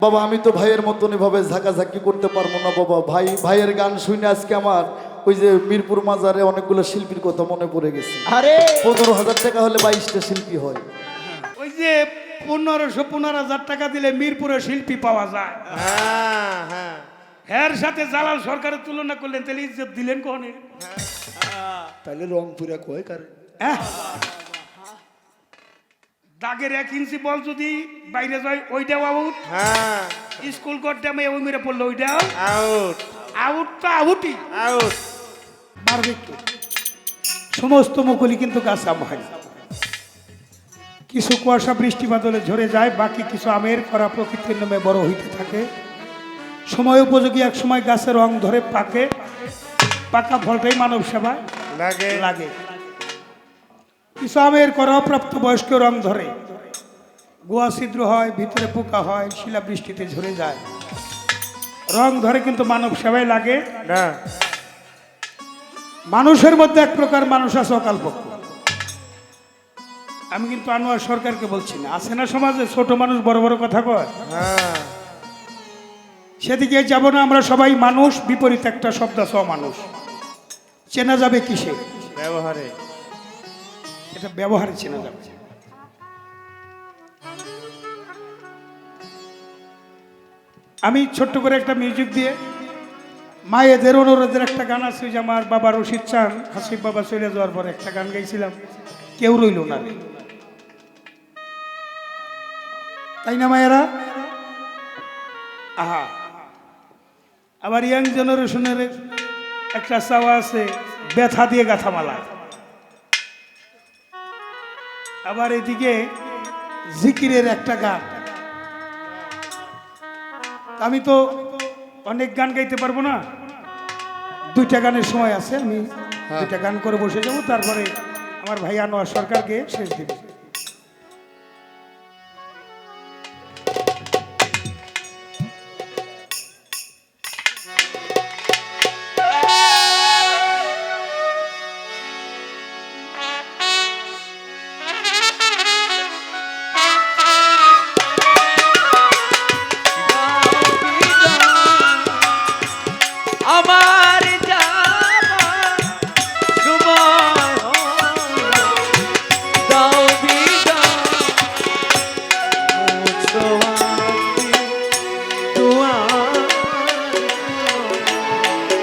বাবা আমি তো ভাইয়ের মতন এভাবে ঝাঁকাঝাঁকি করতে পারবো না বাবা। ভাইয়ের গান শুনে আজকে আমার ওই যে মিরপুর মাজারে অনেকগুলো শিল্পীর কথা মনে পড়ে গেছে। আরে 15,000 টাকা হলে 22টা শিল্পী হয়। ওই যে 15,000 টাকা দিলে মিরপুরে শিল্পী পাওয়া যায়। এর সাথে জালাল সরকারের তুলনা করলেন, তাহলে ইজ্জত দিলেন কোনে? তাহলে রংপুরে কয় কার দাগের 1 ইঞ্চি বল যদি বাইরে যায় ওইটাও আউট। স্কুল কোর্টে ওই মেরে পড়লো ওইটাও আউট। আউট। তো আউটই আউট। মারবে একটু। সমস্ত মুকুলি কিন্তু গাছ আম হয়। কিছু কুয়াশা বৃষ্টি বাদলে ঝরে যায়, বাকি কিছু আমের করা প্রকৃতির নামে বড় হইতে থাকে। সময় উপযোগী এক সময় গাছের রং ধরে পাকে, পাকা ফলটাই মানব সেবা লাগে লাগে। কিছু আমের করা প্রাপ্ত বয়স্ক রং ধরে, গোয়া ছিদ্র হয়, ভিতরে পোকা হয়, শিলা বৃষ্টিতে ঝরে যায়। রং ধরে কিন্তু মানব সেবায় লাগে না। মানুষের মধ্যে এক প্রকার মানুষ আছে অকালপক্ষ। আমি কিন্তু আনোয়ার সরকারকে বলছি না, আছে না সমাজে ছোট মানুষ বড় বড় কথা কয়, সেদিকে যাব না। আমরা সবাই মানুষ, বিপরীত একটা শব্দ আছে অমানুষ। চেনা যাবে কিসে? ব্যবহারে। এটা ব্যবহারে চেনা যাবে। আমি ছোট্ট করে একটা মিউজিক দিয়ে মায়েদের অনুরোধের একটা গান আছে, যে আমার বাবা রশিদ চান হাসিফ বাবা চলে যাওয়ার পর একটা গান গাইছিলাম, কেউ রইল না, তাই না মায়েরা? আহা, আবার ইয়াং জেনারেশনের একটা চাওয়া আছে ব্যথা দিয়ে গাথামালা। আবার এদিকে জিকিরের একটা গান। আমি তো অনেক গান গাইতে পারবো না, 2টা গানের সময় আছে, আমি 2টা গান করে বসে যাবো, তারপরে আমার ভাই আনোয়ার সরকারকে শেষ দিব। আমার যাবার সময় দাও বিদায়,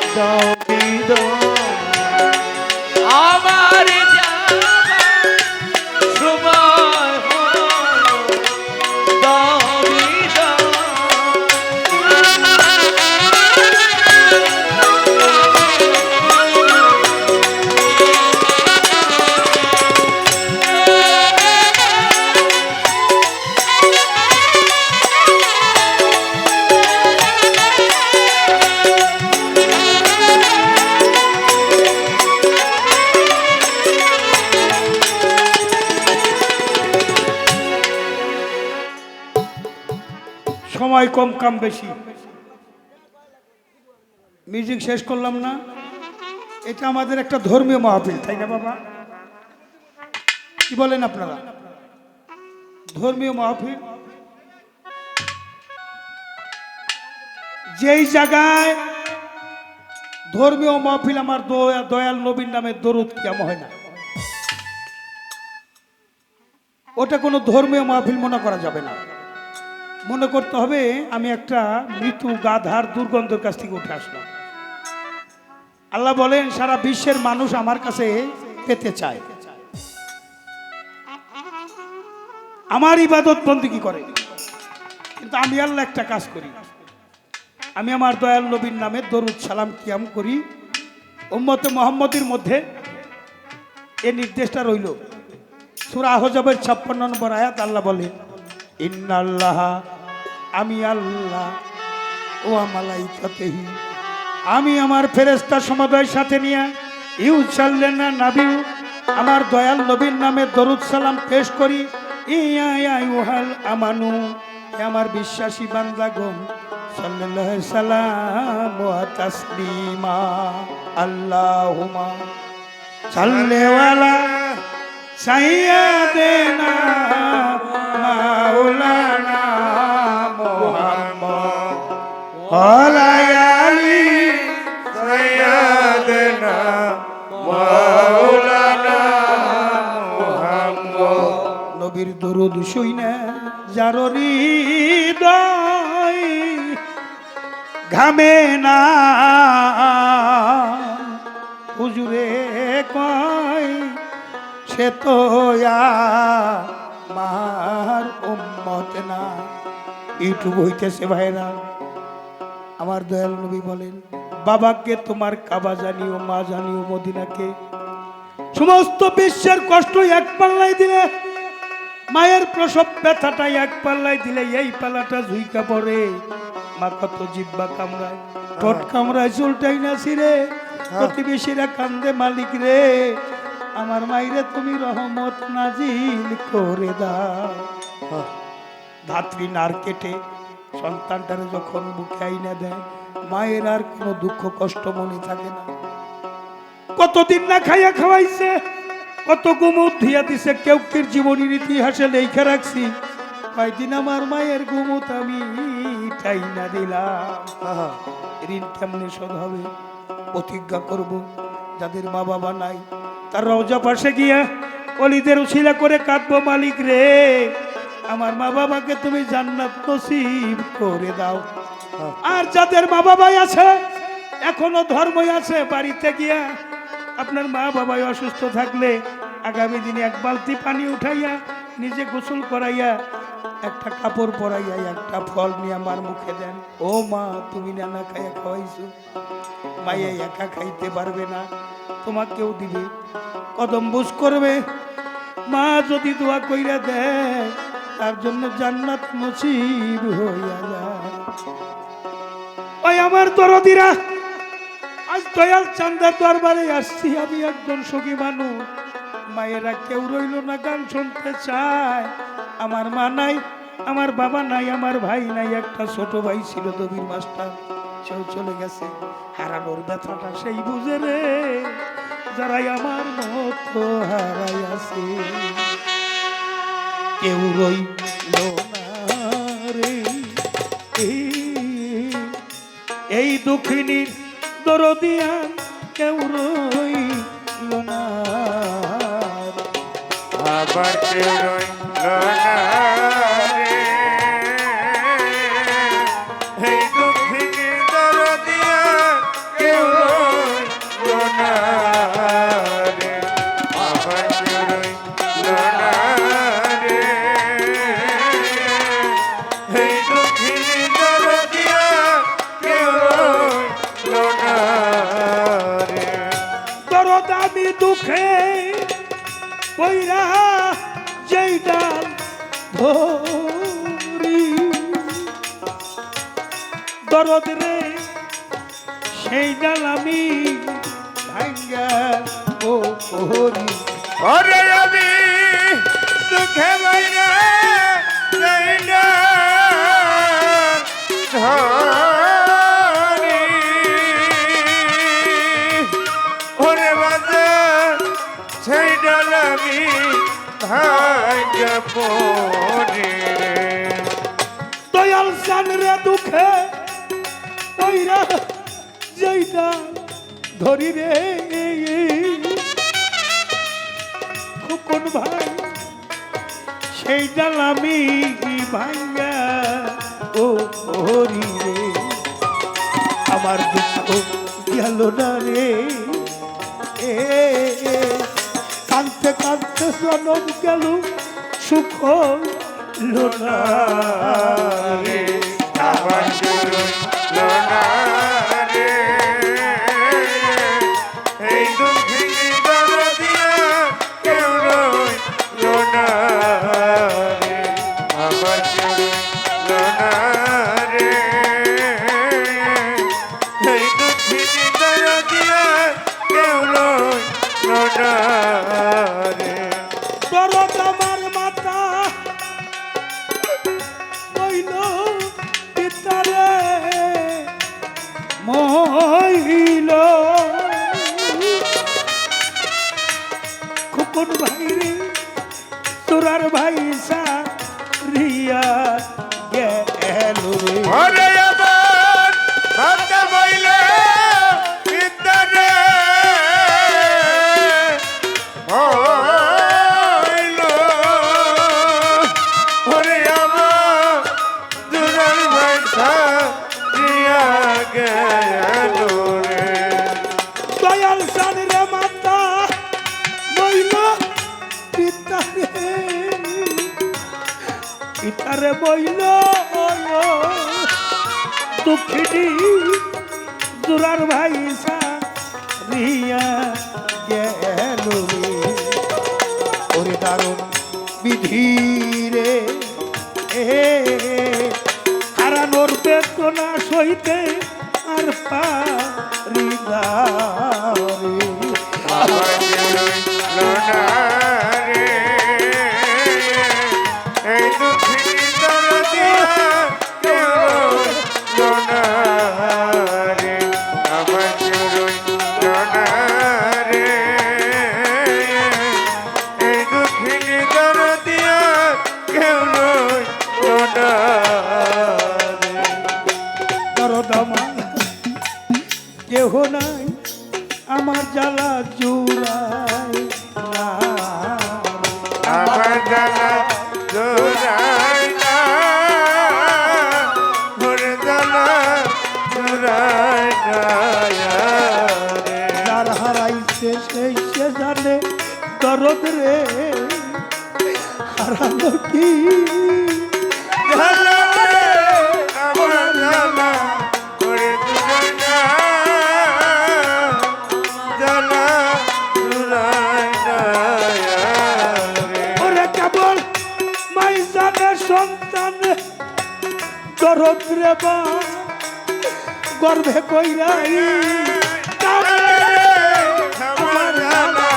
দাও বিদায়। আমার যাবার সময় দাও বিদায়। সময় কম কাম বেশি, মিউজিক শেষ করলাম না। এটা আমাদের একটা ধর্মীয় মাহফিল, তাই না বাবা? কি বলেন আপনারা? ধর্মীয় মাহফিল, যেই জায়গায় ধর্মীয় মাহফিল আমার দয়াল নবীর নামে দরুদ কিয়াম হয় না, ওটা কোনো ধর্মীয় মাহফিল মনে করা যাবে না। মনে করতে হবে আমি একটা মৃত্যু গাধার দুর্গন্ধের কাছ থেকে উঠে আসলাম। আল্লাহ বলেন সারা বিশ্বের মানুষ আমার কাছে পেতে চায়, আমার ইবাদত বন্দেগী করে, কিন্তু আমি আল্লাহ একটা কাজ করি, আমি আমার দয়াল নবীর নামে দরুদ সালাম কিয়াম করি। উম্মতে মুহাম্মদের মধ্যে এই নির্দেশটা রইল। সূরা আহজাবের 56 নম্বর আয়াত আল্লাহ বলেন, ইন্নাল্লাহ, আমি আল্লাহ, ও মালাইকাতিহি, আমি আমার ফেরেশতা সমুদয়ের সাথে নিয়ে ইউসাল্লিনা নাবিউ, আমার দয়াল নবীর নামে দরুদ সালাম পেশ করি। ইয়া আইয়ুহাল আমানু, আমার বিশ্বাসী বান্দাগণ, সাল্লাল্লাহু আলাইহি সাল্লাম ওয়া তাসলিমা। আল্লাহুম্মা সাল্লি আলা সাইয়্যিদিনা মাওলানা মুহাম্মদ। হলায়ালি সৈয়দনা মাওলানা মুহাম্মদ। নবীর দরুদ শুইনা যার হৃদয় ঘামে না হুজুরে কয় সে তো আমার উম্মত না। ইউটিউব হইতেছে ভাইরা, আমার দয়াল নবী বলেন বাবাকে তোমার কাবা জানিও, মা জানিও মদিনাকে। সমস্ত বিশ্বের কষ্ট এক পাল্লায় দিলে, মায়ের প্রসব ব্যথাটা এক পাল্লায় দিলে এই পাল্লাটা ঝুইকা পড়ে। মা কত জিব্বা কামড়ায়, ঠোঁট কামড়ায়, চুলটাই না ছিঁড়ে, প্রতিবেশীরা কান্দে মালিক রে আমার মাইরে তুমি রহমত নাজিল করে দাও। ধাত্রী নার কেটে সন্তানটারে যখন বুকে আইনা দেয়, মায়ের আর কোনো দুঃখ কষ্ট মনে থাকে না। কতদিন না খাইয়া খাওয়াইছে, কত গুমুত ধুইয়া দিছে, কেউ কের জীবনীর ইতিহাসে লেখা রাখছি কয়দিন আমার মায়ের গুমুত আমি টাইনা দিলাম। ঋণ কেমনে শোধ হবে? প্রতিজ্ঞা করব যাদের মা বাবা নাই তার রওজা পাশে গিয়া অলিদের উছিলা করে কাঁদবো, মালিক রে আমার মা বাবাকে তুমি জান্নাত নসিব করে দাও। আর যাদের মা বাবাই আছে, এখনো ধর্মই আছে, বাড়িতে গিয়া আপনার মা বাবাই অসুস্থ থাকলে আগামী দিনে এক বালতি পানি উঠাইয়া নিজে গোসল করাইয়া একটা কাপড় পরাইয়া একটা ফল নিয়ে আমার মুখে দেন। ও মা তুমি নানা খাইয়া খাওয়াইছো, মাইয়া একা খাইতে পারবে না, তোমাকেও দিবে, কদম বুঝ করবে। মা যদি দোয়া কইরা দেয় তার জন্য জান্নাত নসিব হইয়া যায়। ওই আমার দরদিরা, আজ দয়াল চান্দার দরবারে আসছি, আমি একজন সখী মানুষ, মায়েরা কেউ রইল না, গান শুনতে চায়। আমার মা নাই, আমার বাবা নাই, আমার ভাই নাই, একটা ছোট ভাই ছিল দবির মাস্টার, সেও চলে গেছে। হারানোর ব্যথাটা সেই বুঝে রে যারাই আমার মতো হারাই আছে। কেউ রইল না রে এই দুঃখিনীর দরদিয়া, কেউ রইল না, আবার কেউ রইল না রে এই দুঃখিনীর দরদিয়া, কেউ রইল না রে, আবার কেউ রইল না রে এই দুঃখিনীর দরদিয়া, কেউ রইল না রে। দরদ আমি দুঃখে বইরা যেই ডাল ধরি, দরদ রে সেই ডাল আমি ভাঙ্গা ও হরি। ওরে আমি দুঃখে বাইরে যাইনা ধরি, ওরে বাজে সেই ডাল আমি ভাঙ্গা পড়ি রে। দয়াল চান রে দুঃখে বইরা যেই ডাল ধরি রে, কোন ভাই সেই ডাল আমি ভাঙ্গা ও হরি রে। আমার দুঃখ গেল না রে, কাঁদতে কাঁদতে জনম গেল, সুখ হলো না রে। আবার কেউ রইল না রে এই দুঃখিনী দরদিয়া, কেউ রইল না রে, আবার কেউ রইল না রে এই দুঃখিনী দরদিয়া, কেউ রইল না রে। দরদ আমার মাতা হইল পিতারে মহিল, খোকন ভাই রে তোরার ভাই সারিয়া গেল রে। ওরে আমার গেল রে দয়াল সান রে মাতা বইল পিতারে পিতারে বইল দুঃখিনী দুরার ভাই সারিয়া গেল রে ওরে দারুণ বিধি রে হারানোর বেদনা সইতে আর পারি না রে। আমার লোনা রে এই দুঃখিনী দরদিয়া কেউ লোনা রে আমার লোনা রে এই দুঃখিনী দরদিয়া কেউ লোনা রে দরদামা কেহ নাই আমার জ্বালা জুড়াই না আমার জানা জোড়াই না ভরে জানা জোড়াই না রে যার হারাইছে সেই সে জানে দরদ রে হারানো কি জানা রে আমার জানা ভরে জোড়াই না জানা জোড়াই না রে ওরে কেবল মাই জানে সন্তান দরদ রে বা গর্ভে কইরাই আমার জানা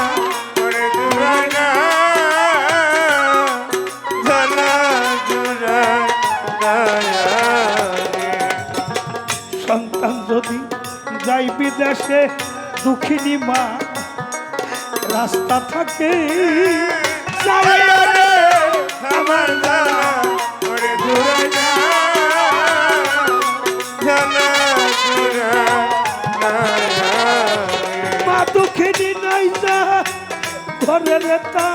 ভরে জোড়াই না জানা জোড়াই না রে সন্তান যদি যাই বিদেশে দুঃখিনী মা রাস্তা থাকে যাইয়া রে, আমার জানা ওরে দূরে না জানা দূরে না মা দুঃখিনী নাই যা ঘরে রে তা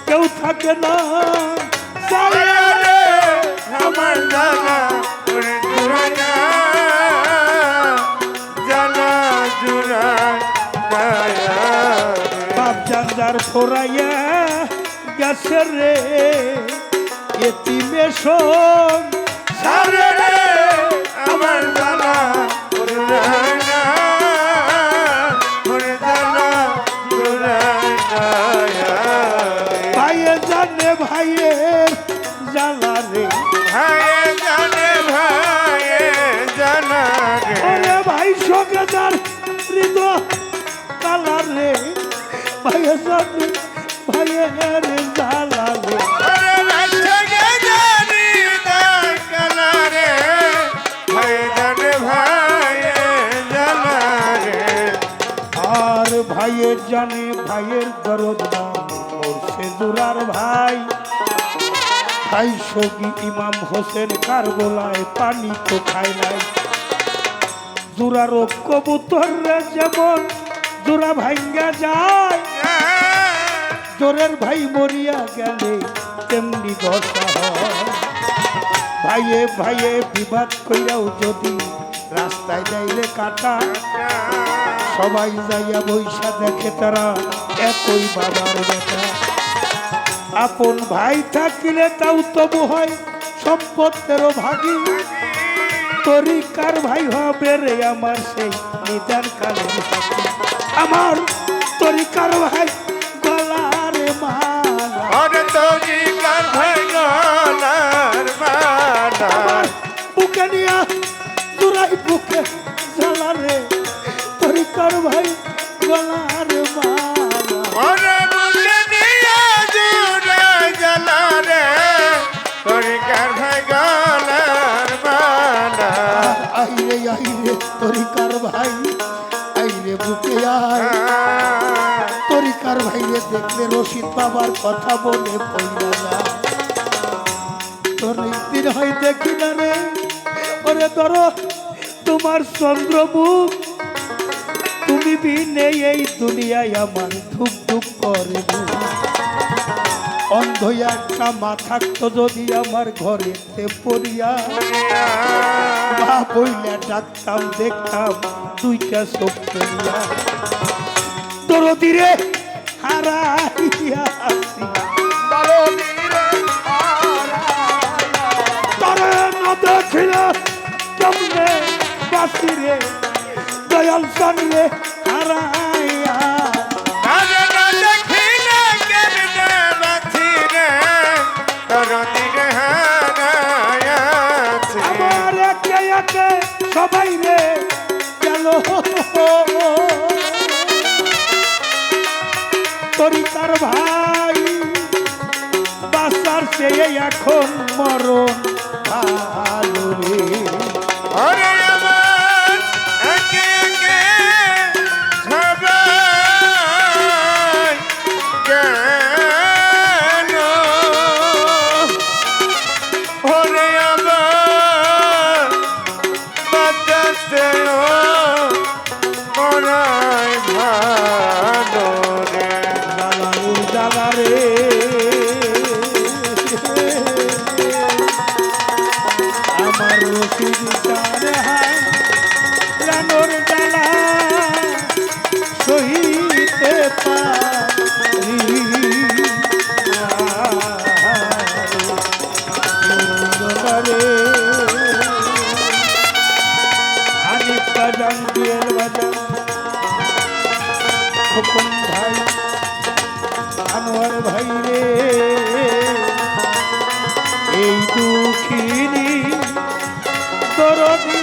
কেউ থাকে না যাইয়া রে, আমার জানা ওরে দূরে না জানা দূরে না বাপ জানজার ফোরাইয়া গেছে রে এতিমে শোন সারে রে আমার জানা ওরে না ওরে জানা দূরে না ভাইয়ে জানে ভাইয়ের জ্বালা রে ভাইয়ে জানে ভাইয়ে জানা রে ওরে ভাই সঙ্গে যার হৃদয় কালা রে ভাইয়ে জানে ভাইয়ের জ্বালা রে ওরে বাচ্চা গে জানি তার কালা রে ভাইয়ে জানে ভাইয়ে জানা রে আর ভাইয়ের জানে ভাইয়ের দরদ নাম সে দুরার ভাই ভাই সগি ইমাম হোসেন কারবলায় পানি তো খায় নাই জোড়ার কবুতর রে যেমন জোড়া ভাঙ্গা যায় জোরের ভাই মরিয়া গেলে তেমনি দশা হয় ভাইয়ে ভাইয়ে বিবাদ কইরাও যদি রাস্তায় যাইলে কাটা সবাই যাইয়া বৈশা দেখে তারা একই বাবার বেটা আপন ভাই থাকিলে তাও তবু হয় সম্পত্তেরও ভাগী তরিকার ভাই হবে রে আমার সেই নিদান কালের সাথী আমার তরিকার ভাই গলার মালা ওরে তোজি কার ভাই গলার মালা আমার বুকে নিয়া জুড়াই বুকে জ্বালা রে তরিকার ভাই গলার মালা ওরে বুকে দিয়া জুড়ে জ্বালা রে তরিকার ভাই গলার মালা আইরে তরিকার ভাই আইরে বুকে আয় তরিকার ভাইরে দেখলে রশিদ বাবার কথা বলে পড়া যায় তোর দিন হয় দেখি না রে ওরে ধরো তোমার চন্দ্রমুখ তুমি বিনে এই দুনিয়ায় আমার ধুক ধুক করে অন্ধ একটা মা থাকতো যদি আমার ঘরেতে পড়িয়া, মা বইলা ডাকতাম দেখতাম দুইটা চোখ পড়িয়া। দরদিরে হারাইয়া আসি, তারে না দেখিলে কেমনে বাঁচি রে, দয়াল জানিয়ে হারাইয়া। আরে না দেখিলে কেমনে বাঁচি রে, দরদিরে হারাইয়াছি। আমার একে একে সবাই রে গেল, তরিকার ভাই বাসার চেয়ে এখন মরণ ভালো রে। ওরে আমার একে একে সবাই গেল, ওরে আমার বাঁচাতেও মরাই ভালো রে। জ্বালা রে আমার রসিদার হায় প্রাণর জ্বালা সহিতে পারি রে। আনিস বাজান জুয়েল বাজান খোকন ভাই আনোয়ার ভাই রে, এই দুঃখিনী দরদি